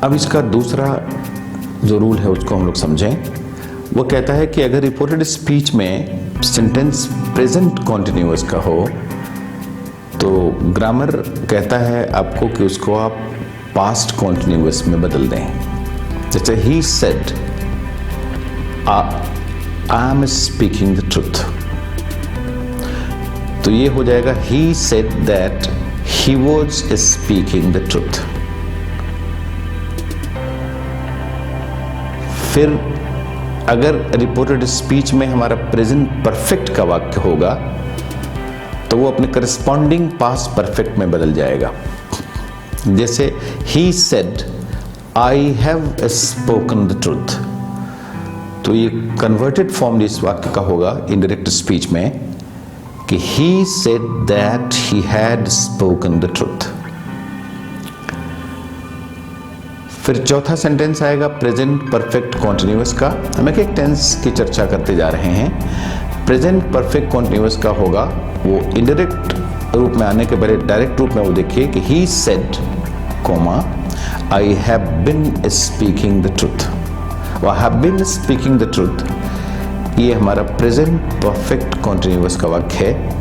अब इसका दूसरा जो रूल है उसको हम लोग समझें। वो कहता है कि अगर रिपोर्टेड स्पीच में सेंटेंस प्रेजेंट कॉन्टिन्यूअस का हो तो ग्रामर कहता है आपको कि उसको आप पास्ट कॉन्टिन्यूअस में बदल दें। जैसे ही said I am speaking the truth, तो ये हो जाएगा ही said that he was speaking the truth. फिर अगर रिपोर्टेड स्पीच में हमारा प्रेजेंट परफेक्ट का वाक्य होगा तो वो अपने करस्पॉन्डिंग पास्ट परफेक्ट में बदल जाएगा। जैसे ही said I have spoken the truth, तो ये कन्वर्टेड फॉर्म इस वाक्य का होगा इनडायरेक्ट स्पीच में कि he said that he had spoken the truth. फिर चौथा सेंटेंस आएगा प्रेजेंट परफेक्ट कॉन्टिन्यूअस का। हम एक टेंस की चर्चा करते जा रहे हैं। प्रेजेंट परफेक्ट कॉन्टिन्यूअस का होगा वो इनडायरेक्ट रूप में आने के पहले डायरेक्ट रूप में वो देखिए कि he said comma I have been speaking the truth. वो have been speaking the truth, ये हमारा प्रेजेंट परफेक्ट कॉन्टिन्यूअस का वाक्य है।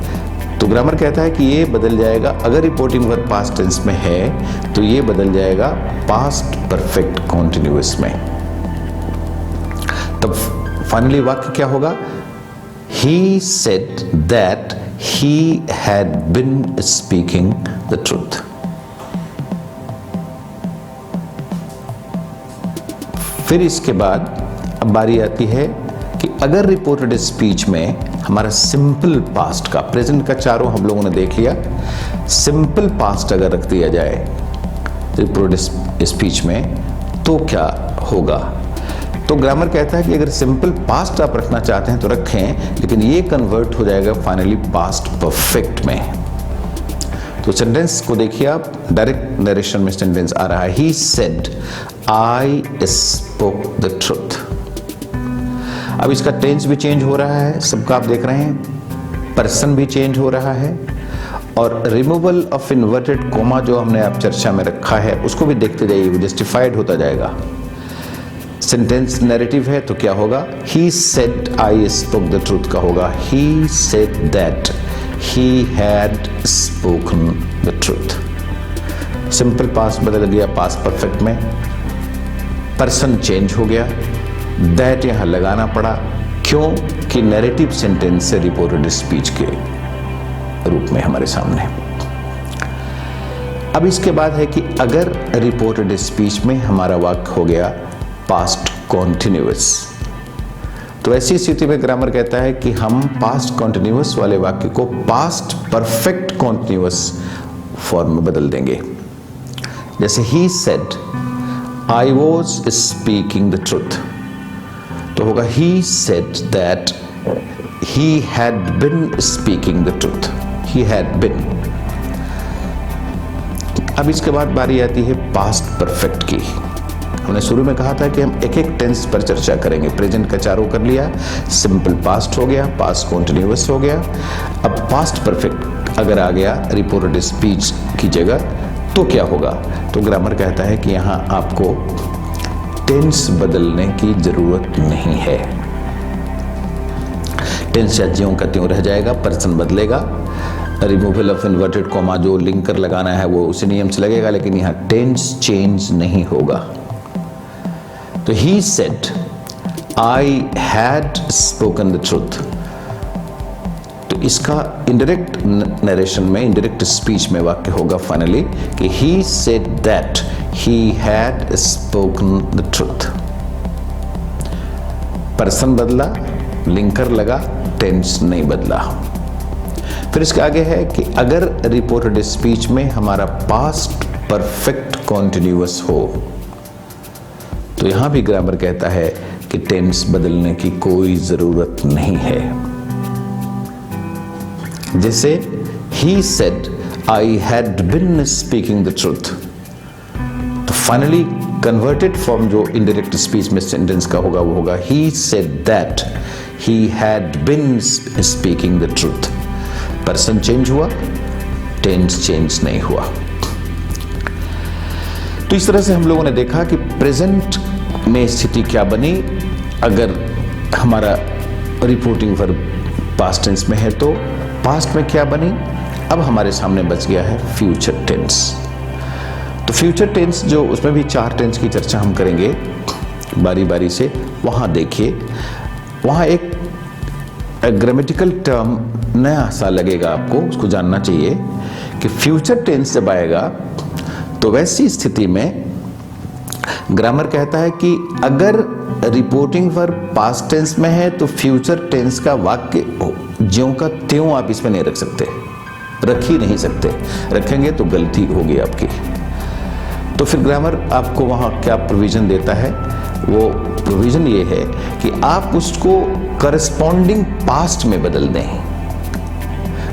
तो ग्रामर कहता है कि ये बदल जाएगा, अगर रिपोर्टिंग वर्ब पास्ट टेंस में है तो ये बदल जाएगा पास्ट परफेक्ट कॉन्टिन्यूअस में। तब फाइनली वाक्य क्या होगा? He said that he had been speaking the truth. फिर इसके बाद अब बारी आती है कि अगर रिपोर्टेड स्पीच में हमारा सिंपल पास्ट का, प्रेजेंट का चारों हम लोगों ने देख लिया, सिंपल पास्ट अगर रख दिया जाए रिपोर्टेड स्पीच में तो क्या होगा? तो ग्रामर कहता है कि अगर सिंपल पास्ट आप रखना चाहते हैं तो रखें, लेकिन ये कन्वर्ट हो जाएगा फाइनली पास्ट परफेक्ट में। तो सेंटेंस को देखिए आप, डायरेक्ट नरेशन में सेंटेंस आ रहा है ही said I spoke the truth. अब इसका टेंस भी चेंज हो रहा है, सबका आप देख रहे हैं, पर्सन भी चेंज हो रहा है, और रिमूवल ऑफ इन्वर्टेड कोमा जो हमने आप चर्चा में रखा है उसको भी देखते जाइए, वो जस्टिफाइड होता जाएगा। सेंटेंस नैरेटिव है तो क्या होगा? He said I spoke the truth का होगा he said that he had spoken the truth. Simple past बदल गया पास्ट परफेक्ट में, पर्सन चेंज हो गया, दैट यहां लगाना पड़ा, क्यों कि नैरेटिव सेंटेंस से रिपोर्टेड स्पीच के रूप में हमारे सामने। अब इसके बाद है कि अगर रिपोर्टेड स्पीच में हमारा वाक्य हो गया पास्ट कॉन्टिन्यूअस, तो ऐसी स्थिति में ग्रामर कहता है कि हम पास्ट कॉन्टिन्यूअस वाले वाक्य को पास्ट परफेक्ट कॉन्टिन्यूअस फॉर्म में बदल देंगे। जैसे ही said I was speaking the truth, तो होगा he said that he had been speaking the truth, he had been। अब इसके बाद बारी आती है पास्ट परफेक्ट की। हमने शुरू में कहा था कि हम एक एक टेंस पर चर्चा करेंगे। प्रेजेंट का चारों कर लिया, सिंपल पास्ट हो गया, पास्ट कॉन्टिन्यूअस हो गया। अब पास्ट परफेक्ट अगर आ गया रिपोर्टेड स्पीच की जगह तो क्या होगा? तो ग्रामर कहता है कि यहां आपको टेंस बदलने की जरूरत नहीं है। टेंस या ज्यों का त्यों रह जाएगा, पर्सन बदलेगा, रिमूवल ऑफ इन्वर्टेड कॉमा जो लिंकर लगाना है वो उसी नियम से लगेगा, लेकिन यहां टेंस चेंज नहीं होगा। तो ही said I had spoken the truth, तो इसका इनडायरेक्ट नरेशन में, इनडायरेक्ट स्पीच में वाक्य होगा फाइनली कि he said that he had spoken the truth। Person बदला, लिंकर लगा, टेंस नहीं बदला। फिर इसके आगे है कि अगर रिपोर्टेड स्पीच में हमारा पास्ट परफेक्ट कॉन्टिन्यूअस हो तो यहां भी ग्रामर कहता है कि टेंस बदलने की कोई जरूरत नहीं है। जैसे he said I had been speaking the truth, finally converted form जो इनडायरेक्ट स्पीच में सेंटेंस का होगा वो होगा he said that he had been speaking the truth. Person change हुआ, टेंस चेंज नहीं हुआ। तो इस तरह से हम लोगों ने देखा कि प्रेजेंट में स्थिति क्या बनी अगर हमारा रिपोर्टिंग वर्ब पास्ट टेंस में है, तो पास्ट में क्या बनी। अब हमारे सामने बच गया है फ्यूचर टेंस। तो फ्यूचर टेंस जो, उसमें भी 4 टेंस की चर्चा हम करेंगे बारी बारी से। वहाँ देखिए, वहाँ एक ग्रामेटिकल टर्म नया सा लगेगा आपको, उसको जानना चाहिए कि फ्यूचर टेंस जब आएगा तो वैसी स्थिति में ग्रामर कहता है कि अगर रिपोर्टिंग वर्ब पास्ट टेंस में है तो फ्यूचर टेंस का वाक्य ज्यों का त्यों आप इसमें नहीं रख सकते, रख ही नहीं सकते। रखेंगे तो गलती होगी आपकी। तो फिर ग्रामर आपको वहाँ क्या प्रोविजन देता है, वो प्रोविजन ये है कि आप उसको करस्पॉन्डिंग पास्ट में बदल दें।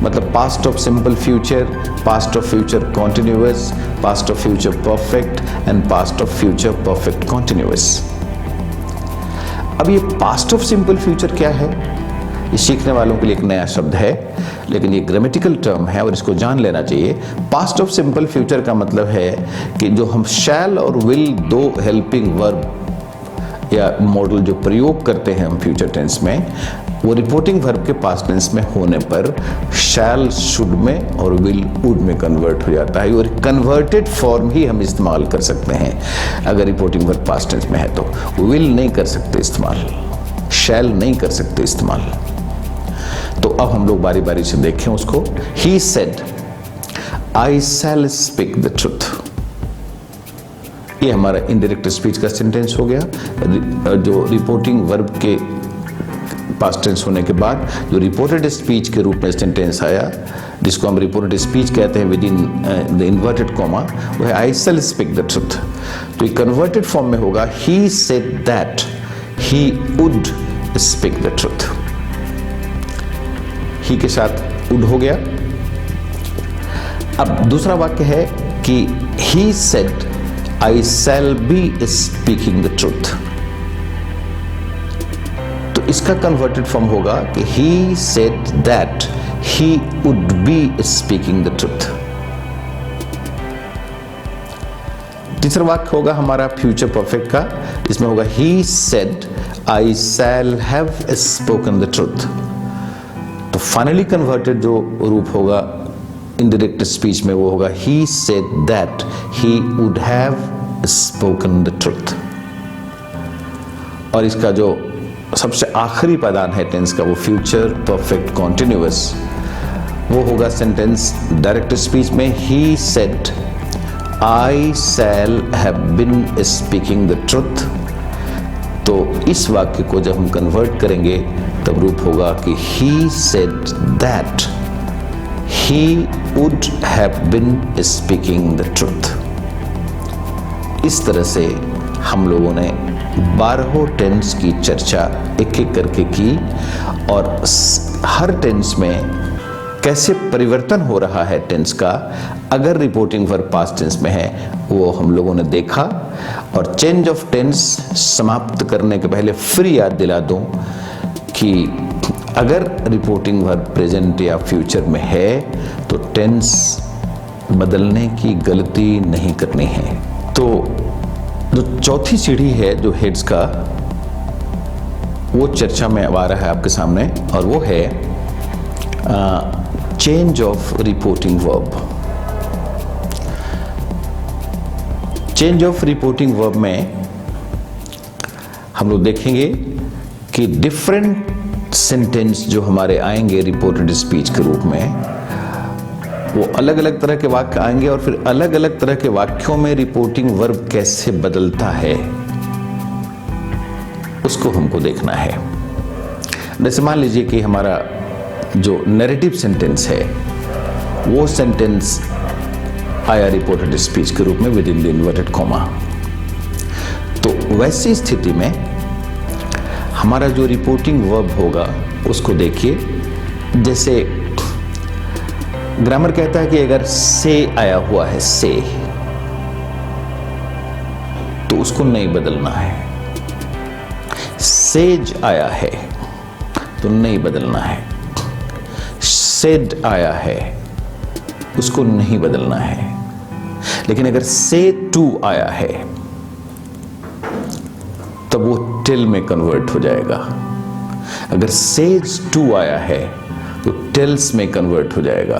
मतलब past of simple future, past of future continuous, past of future perfect and past of future perfect continuous. अब ये पास्ट ऑफ सिंपल फ्यूचर क्या है, ये सीखने वालों के लिए एक नया शब्द है, लेकिन ये ग्रामेटिकल टर्म है और इसको जान लेना चाहिए। पास्ट ऑफ सिंपल फ्यूचर का मतलब है कि जो हम शैल और विल, दो हेल्पिंग वर्ब या मॉडल जो प्रयोग करते हैं हम फ्यूचर टेंस में, वो रिपोर्टिंग वर्ब के पास्ट टेंस में होने पर शैल शुड में और विल वुड में कन्वर्ट हो जाता है। और कन्वर्टेड फॉर्म ही हम इस्तेमाल कर सकते हैं अगर रिपोर्टिंग वर्ब पास्ट टेंस में है तो। विल नहीं कर सकते इस्तेमाल, शैल नहीं कर सकते इस्तेमाल। तो अब हम लोग बारी बारी से देखें उसको। He said I shall speak the truth, ये हमारा इनडायरेक्ट स्पीच का सेंटेंस हो गया। जो रिपोर्टिंग वर्ब के पास्ट टेंस होने के बाद जो रिपोर्टेड स्पीच के रूप में सेंटेंस आया, जिसको हम रिपोर्टेड स्पीच कहते हैं within the inverted comma, वो है I shall speak the truth. तो ये कन्वर्टेड फॉर्म में होगा he said that he would speak the truth. He के साथ वुड हो गया। अब दूसरा वाक्य है कि he said I shall be speaking the truth। तो इसका कन्वर्टेड फॉर्म होगा कि he said that he would be speaking the truth। तीसरा वाक्य होगा हमारा फ्यूचर परफेक्ट का, इसमें होगा he said I shall have spoken the truth। तो फाइनली कन्वर्टेड जो रूप होगा इनडायरेक्ट स्पीच में, वो होगा he said that he would have spoken the truth। और इसका जो सबसे आखिरी पदान है टेंस का, वो फ्यूचर परफेक्ट कॉन्टिन्यूअस, वो होगा सेंटेंस डायरेक्ट स्पीच में he said I shall have been speaking the truth। तो इस वाक्य को जब हम कन्वर्ट करेंगे तब रूप होगा कि he said that he would have been speaking the truth। इस तरह से हम लोगों ने 12 टेंस की चर्चा एक एक करके की और हर टेंस में कैसे परिवर्तन हो रहा है टेंस का अगर रिपोर्टिंग वर्ब पास्ट टेंस में है, वो हम लोगों ने देखा। और चेंज ऑफ टेंस समाप्त करने के पहले फिर याद दिला दूं कि अगर रिपोर्टिंग वर्ब प्रेजेंट या फ्यूचर में है तो टेंस बदलने की गलती नहीं करनी है। तो जो चौथी सीढ़ी है जो हेड्स का, वो चर्चा में अब आ रहा है आपके सामने, और वो है change of reporting verb. Change of reporting verb में हम लोग देखेंगे कि डिफरेंट सेंटेंस जो हमारे आएंगे रिपोर्टेड स्पीच के रूप में, वो अलग अलग तरह के वाक्य आएंगे और फिर अलग अलग तरह के वाक्यों में रिपोर्टिंग वर्ब कैसे बदलता है उसको हमको देखना है। जैसे मान लीजिए कि हमारा जो नैरेटिव सेंटेंस है वो सेंटेंस आया रिपोर्टेड स्पीच के रूप में with in the inverted comma. तो वैसी स्थिति में हमारा जो रिपोर्टिंग वर्ब होगा उसको देखिए। जैसे ग्रामर कहता है कि अगर से आया हुआ है, से, तो उसको नहीं बदलना है। सेज आया है तो नहीं बदलना है। सेड आया है उसको नहीं बदलना है। लेकिन अगर से टू आया है तब वो टिल में कन्वर्ट हो जाएगा। अगर सेज टू आया है तो टेल्स में कन्वर्ट हो जाएगा।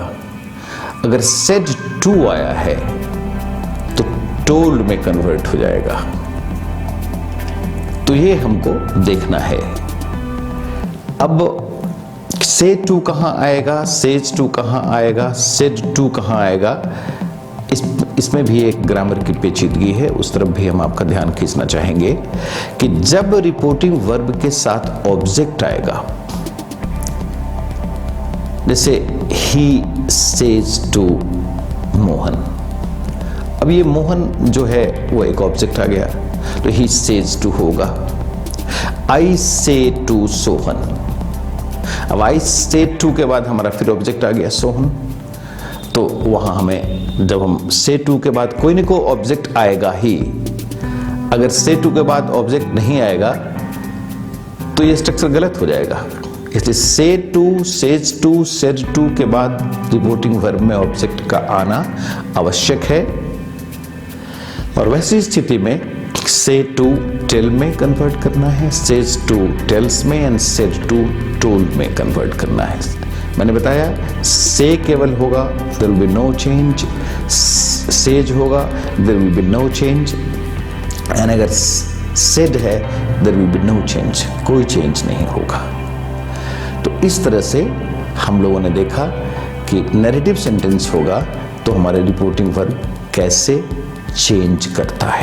अगर सेड टू आया है तो टोल्ड में कन्वर्ट हो जाएगा। तो ये हमको देखना है। अब से टू कहां आएगा, सेज टू कहां आएगा, सेड टू कहां आएगा, इसमें भी एक ग्रामर की पेचीदगी है, उस तरफ भी हम आपका ध्यान खींचना चाहेंगे कि जब रिपोर्टिंग वर्ब के साथ ऑब्जेक्ट आएगा, जैसे ही सेज टू मोहन, अब ये मोहन जो है वो एक ऑब्जेक्ट आ गया, तो ही सेज टू होगा। आई से टू सोहन, अब आई से टू के बाद हमारा फिर ऑब्जेक्ट आ गया सोहन, तो वहां हमें जब हम से टू के बाद कोई न कोई ऑब्जेक्ट आएगा ही, अगर से टू के बाद ऑब्जेक्ट नहीं आएगा तो ये स्ट्रक्चर गलत हो जाएगा। इसलिए say to, says to, said to के बाद रिपोर्टिंग वर्ब में ऑब्जेक्ट का आना आवश्यक है। और वैसी स्थिति में से टू टेल में कन्वर्ट करना है, सेज टू टेल्स में, एंड सेड टू टोल्ड में कन्वर्ट करना है। मैंने बताया से केवल होगा, there will be no change, says होगा, there will be no change, and अगर सेड है there will be no change, कोई चेंज नहीं होगा। तो इस तरह से हम लोगों ने देखा कि नैरेटिव सेंटेंस होगा तो हमारे रिपोर्टिंग वर्ब कैसे चेंज करता है।